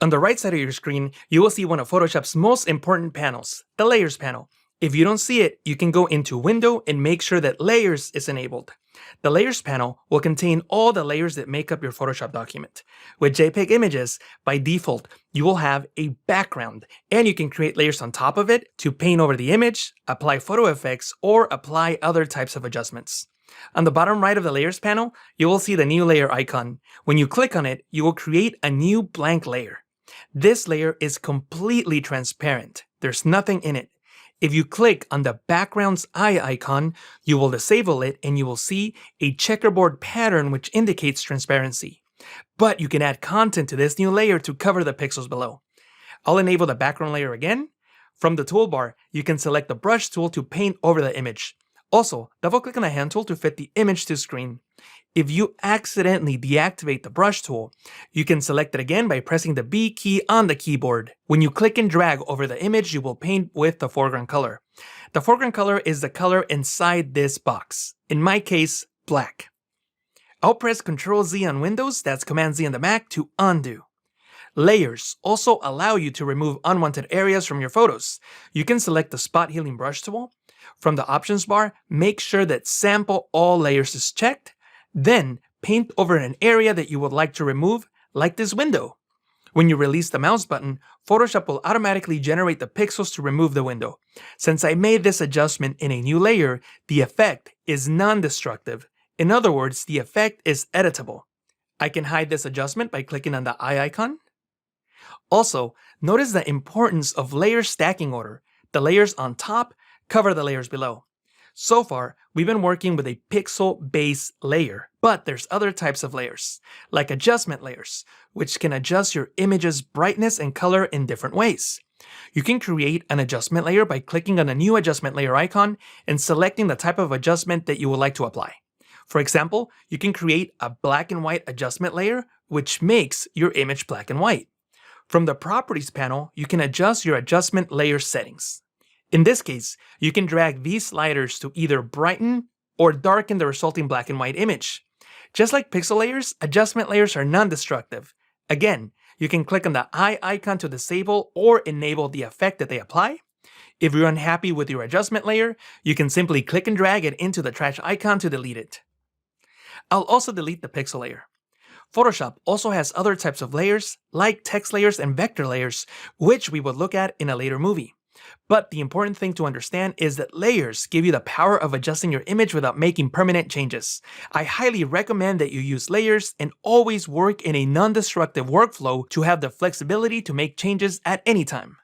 On the right side of your screen, you will see one of Photoshop's most important panels, the Layers panel. If you don't see it, you can go into Window and make sure that Layers is enabled. The Layers panel will contain all the layers that make up your Photoshop document. With JPEG images, by default, you will have a background, and you can create layers on top of it to paint over the image, apply photo effects, or apply other types of adjustments. On the bottom right of the Layers panel, you will see the new layer icon. When you click on it, you will create a new blank layer. This layer is completely transparent. There's nothing in it. If you click on the background's eye icon, you will disable it and you will see a checkerboard pattern which indicates transparency. But you can add content to this new layer to cover the pixels below. I'll enable the background layer again. From the toolbar, you can select the brush tool to paint over the image. Also, double-click on the hand tool to fit the image to screen. If you accidentally deactivate the brush tool, you can select it again by pressing the B key on the keyboard. When you click and drag over the image, you will paint with the foreground color. The foreground color is the color inside this box. In my case, black. I'll press Ctrl Z on Windows, that's Command Z on the Mac, to undo. Layers also allow you to remove unwanted areas from your photos. You can select the Spot Healing Brush tool. From the options bar, make sure that Sample All Layers is checked. Then, paint over an area that you would like to remove, like this window. When you release the mouse button, Photoshop will automatically generate the pixels to remove the window. Since I made this adjustment in a new layer, the effect is non-destructive. In other words, the effect is editable. I can hide this adjustment by clicking on the eye icon. Also, notice the importance of layer stacking order. The layers on top cover the layers below. So far, we've been working with a pixel base layer, but there's other types of layers, like adjustment layers, which can adjust your image's brightness and color in different ways. You can create an adjustment layer by clicking on the new adjustment layer icon and selecting the type of adjustment that you would like to apply. For example, you can create a black and white adjustment layer, which makes your image black and white. From the Properties panel, you can adjust your adjustment layer settings. In this case, you can drag these sliders to either brighten or darken the resulting black and white image. Just like pixel layers, adjustment layers are non-destructive. Again, you can click on the eye icon to disable or enable the effect that they apply. If you're unhappy with your adjustment layer, you can simply click and drag it into the trash icon to delete it. I'll also delete the pixel layer. Photoshop also has other types of layers, like text layers and vector layers, which we will look at in a later movie. But the important thing to understand is that layers give you the power of adjusting your image without making permanent changes. I highly recommend that you use layers and always work in a non-destructive workflow to have the flexibility to make changes at any time.